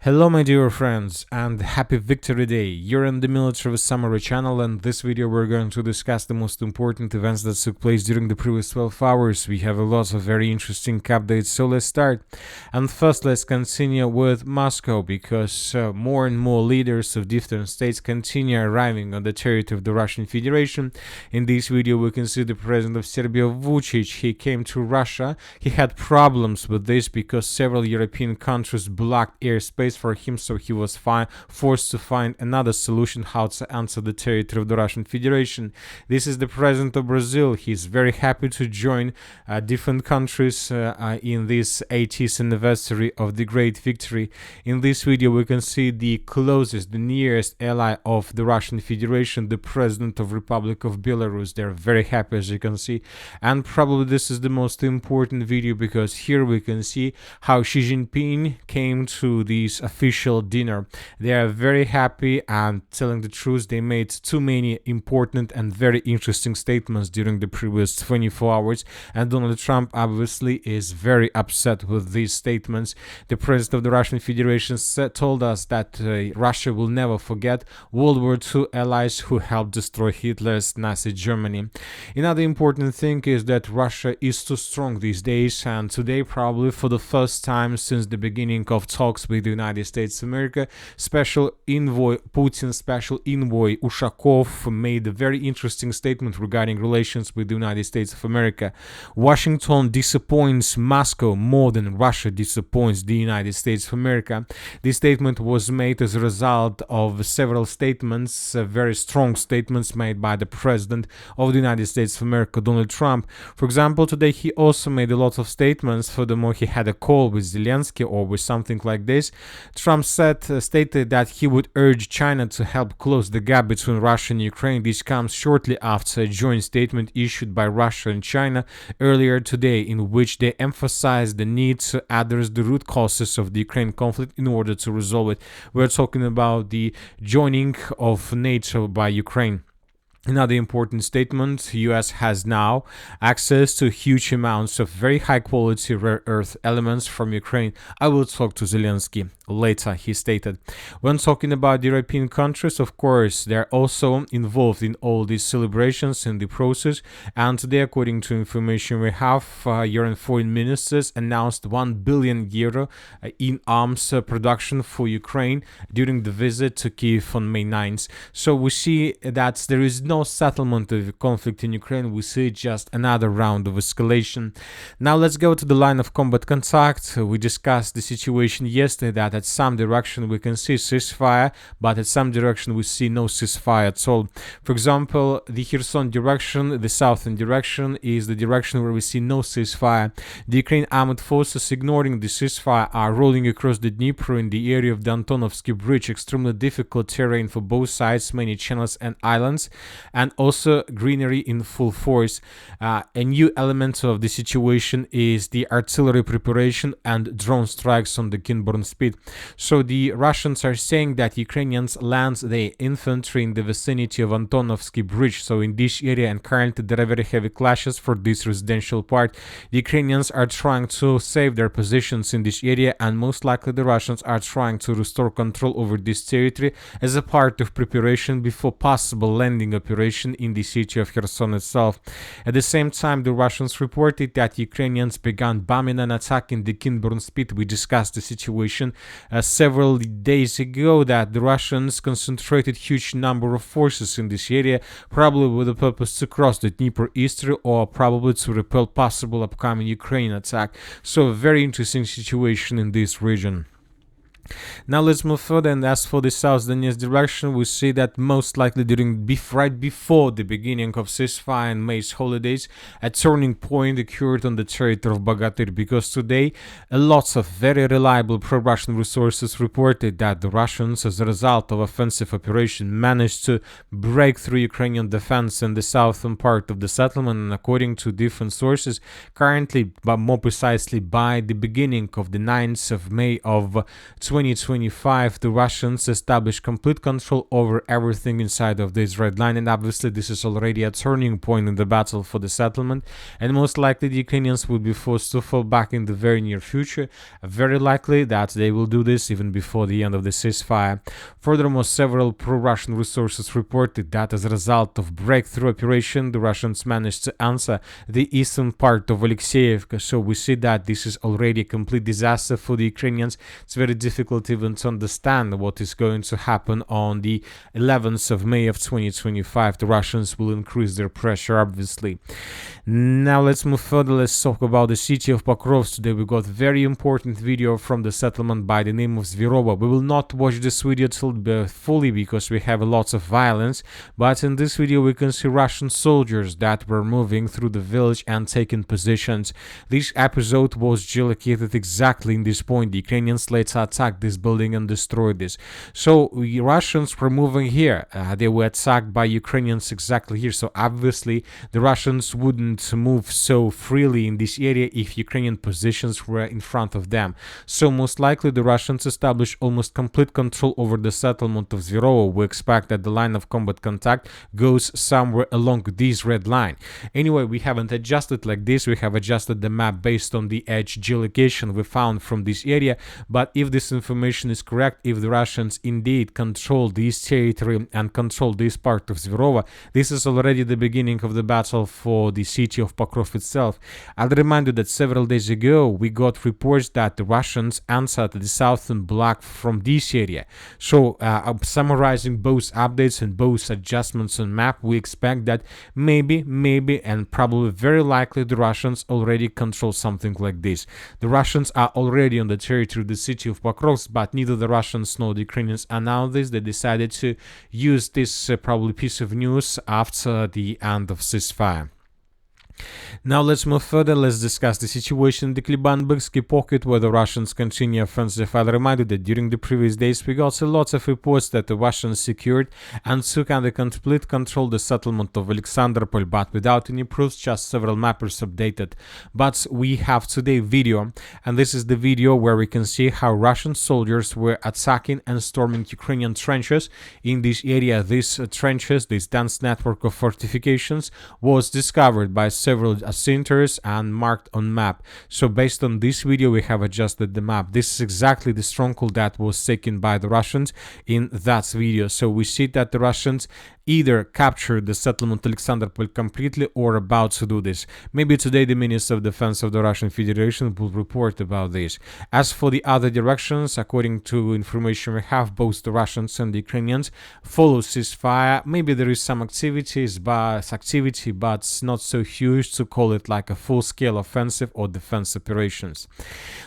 Hello my dear friends and happy Victory Day. You're in the Military Summary channel, and this video we're going to discuss the most important events that took place during the previous 12 hours. We have a lot of very interesting updates, so let's start. And first let's continue with Moscow, because more and more leaders of different states continue arriving on the territory of the Russian Federation. In this video we can see the president of Serbia, Vučić. He came to Russia. He had problems with this because several European countries blocked airspace for him, so he was forced to find another solution how to enter the territory of the Russian Federation. This is the president of Brazil. He's very happy to join different countries in this 80th anniversary of the great victory. In this video we can see the closest, the nearest ally of the Russian Federation, the president of Republic of Belarus. They're very happy, as you can see, and probably this is the most important video because here we can see how Xi Jinping came to this official dinner. They are very happy, and telling the truth, they made too many important and very interesting statements during the previous 24 hours, and Donald Trump obviously is very upset with these statements. The president of the Russian Federation told us that Russia will never forget World War II allies who helped destroy Hitler's Nazi Germany. Another important thing is that Russia is too strong these days, and today, probably for the first time since the beginning of talks with the United States of America, Putin's special envoy Ushakov made a very interesting statement regarding relations with the United States of America. Washington disappoints Moscow more than Russia disappoints the United States of America. This statement was made as a result of several statements, very strong statements made by the president of the United States of America, Donald Trump. For example, today he also made a lot of statements. Furthermore, he had a call with Zelensky or with something like this. Trump stated that he would urge China to help close the gap between Russia and Ukraine. This comes shortly after a joint statement issued by Russia and China earlier today, in which they emphasized the need to address the root causes of the Ukraine conflict in order to resolve it. We're talking about the joining of NATO by Ukraine. Another important statement: US has now access to huge amounts of very high quality rare earth elements from Ukraine. I will talk to Zelensky later, he stated. When talking about the European countries, of course, they're also involved in all these celebrations in the process, and today, according to information we have, European foreign ministers announced 1 billion euro in arms production for Ukraine during the visit to Kiev on May 9th. So we see that there is no settlement of the conflict in Ukraine. We see just another round of escalation. Now let's go to the line of combat contact. We discussed the situation yesterday that at some direction we can see ceasefire, but at some direction we see no ceasefire at all. For example, the Kherson direction, the southern direction, is the direction where we see no ceasefire. The Ukrainian armed forces, ignoring the ceasefire, are rolling across the Dnieper in the area of the Antonovsky Bridge. Extremely difficult terrain for both sides, many channels and islands, and also greenery in full force. A new element of the situation is the artillery preparation and drone strikes on the Kinborn speed. So the Russians are saying that Ukrainians land their infantry in the vicinity of Antonovsky Bridge, so in this area, and currently there are very heavy clashes for this residential part. The Ukrainians are trying to save their positions in this area, and most likely the Russians are trying to restore control over this territory as a part of preparation before possible landing operation in the city of Kherson itself. At the same time, the Russians reported that Ukrainians began bombing and attacking the Kinborn speed. We discussed the situation several days ago, that the Russians concentrated huge number of forces in this area, probably with the purpose to cross the Dnieper estuary or probably to repel possible upcoming Ukrainian attack. So a very interesting situation in this region. Now let's move further, and as for the South Donetsk direction, we see that most likely right before the beginning of ceasefire and May's holidays, a turning point occurred on the territory of Bogatyr, because today lots of very reliable pro-Russian resources reported that the Russians, as a result of offensive operation, managed to break through Ukrainian defense in the southern part of the settlement, and according to different sources, currently, but more precisely by the beginning of the 9th of May of 2022, 2025, the Russians established complete control over everything inside of this red line, and obviously this is already a turning point in the battle for the settlement, and most likely the Ukrainians will be forced to fall back in the very near future. Very likely that they will do this even before the end of the ceasefire. Furthermore, several pro-Russian resources reported that as a result of breakthrough operation, the Russians managed to answer the eastern part of Alexeyevka. So we see that this is already a complete disaster for the Ukrainians. It's very difficult even to understand what is going to happen on the 11th of May of 2025. The Russians will increase their pressure, obviously. Now let's move further. Let's talk about the city of Pokrovsk. Today we got very important video from the settlement by the name of Zverova. We will not watch this video fully because we have lots of violence, but in this video we can see Russian soldiers that were moving through the village and taking positions. This episode was geolocated exactly in this point. The Ukrainians later attacked this building and destroyed this. So the Russians were moving here. They were attacked by Ukrainians exactly here. So obviously the Russians wouldn't move so freely in this area if Ukrainian positions were in front of them. So most likely the Russians established almost complete control over the settlement of Zverovo. We expect that the line of combat contact goes somewhere along this red line. Anyway, we haven't adjusted like this. We have adjusted the map based on the edge geolocation we found from this area. But if this information is correct, if the Russians indeed control this territory and control this part of Zverova, this is already the beginning of the battle for the city of Pokrovsk itself. I'll remind you that several days ago we got reports that the Russians answered the southern block from this area. So summarizing both updates and both adjustments on map, we expect that maybe and probably very likely the Russians already control something like this. The Russians are already on the territory of the city of Pokrovsk, but neither the Russians nor the Ukrainians announced this. They decided to use this probably piece of news after the end of ceasefire. Now let's move further. Let's discuss the situation in the Kliban-Byrsky pocket where the Russians continue offensive. I'll remind you that during the previous days we got lots of reports that the Russians secured and took under complete control the settlement of Alexandropol, but without any proofs, just several mappers updated. But we have today video, and this is the video where we can see how Russian soldiers were attacking and storming Ukrainian trenches in this area. These trenches, this dense network of fortifications, was discovered by several centers and marked on map. So based on this video we have adjusted the map. This is exactly the stronghold that was taken by the Russians in that video. So we see that the Russians either captured the settlement Alexandropol completely or about to do this. Maybe today the Minister of Defense of the Russian Federation will report about this. As for the other directions, according to information we have, both the Russians and the Ukrainians follow ceasefire. Maybe there is some activity, but not so huge to call it like a full-scale offensive or defense operations.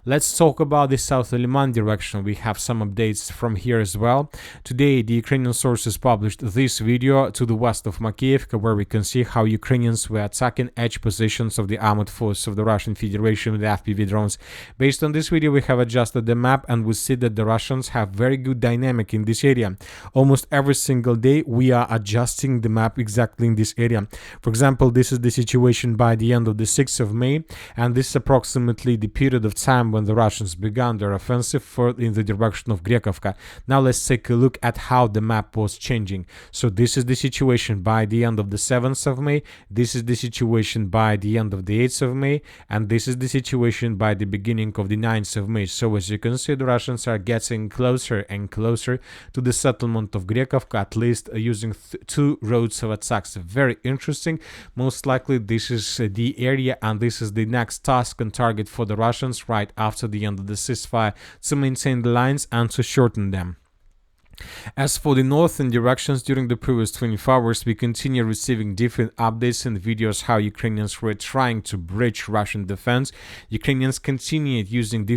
Let's talk about the South Liman direction. We have some updates from here as well. Today the Ukrainian sources published this video to the west of Makiivka, where we can see how Ukrainians were attacking edge positions of the armored force of the Russian Federation with FPV drones. Based on this video we have adjusted the map, and we see that the Russians have very good dynamic in this area. Almost every single day we are adjusting the map exactly in this area. For example, this is the situation by the end of the 6th of May, and this is approximately the period of time when the Russians began their offensive in the direction of Grekovka. Now let's take a look at how the map was changing. So this is the situation by the end of the 7th of May, this is the situation by the end of the 8th of May, and this is the situation by the beginning of the 9th of May. So as you can see, the Russians are getting closer and closer to the settlement of Grekovka, at least using two roads of attacks. Very interesting. Most likely this is the area, and this is the next task and target for the Russians right after the end of the ceasefire, to maintain the lines and to shorten them. As for the northern directions, during the previous 24 hours, we continue receiving different updates and videos how Ukrainians were trying to breach Russian defense. Ukrainians continued using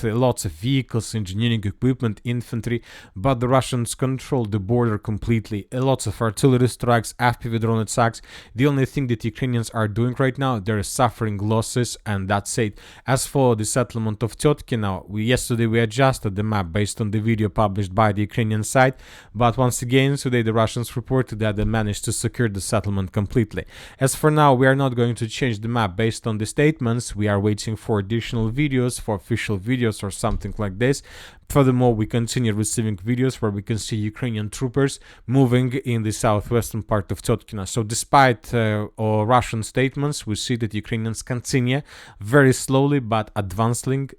lots of vehicles, engineering equipment, infantry, but the Russians controlled the border completely. Lots of artillery strikes, FPV drone attacks. The only thing that Ukrainians are doing right now, they're suffering losses, and that's it. As for the settlement of Tyotkina, yesterday we adjusted the map based on the video published by the Ukrainian side, but once again today the Russians reported that they managed to secure the settlement completely. As for now, we are not going to change the map based on the statements. We are waiting for additional videos, for official videos or something like this, Furthermore, we continue receiving videos where we can see Ukrainian troopers moving in the southwestern part of Totkina. So despite Russian statements, we see that Ukrainians continue very slowly but advancing.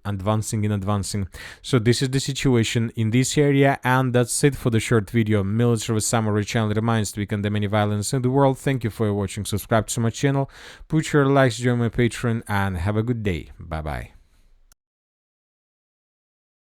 So this is the situation in this area, and that's it for the short video. Military Summary channel reminds to weaken the many violence in the world. Thank you for watching. Subscribe to my channel, put your likes, join my Patreon, and have a good day. Bye bye.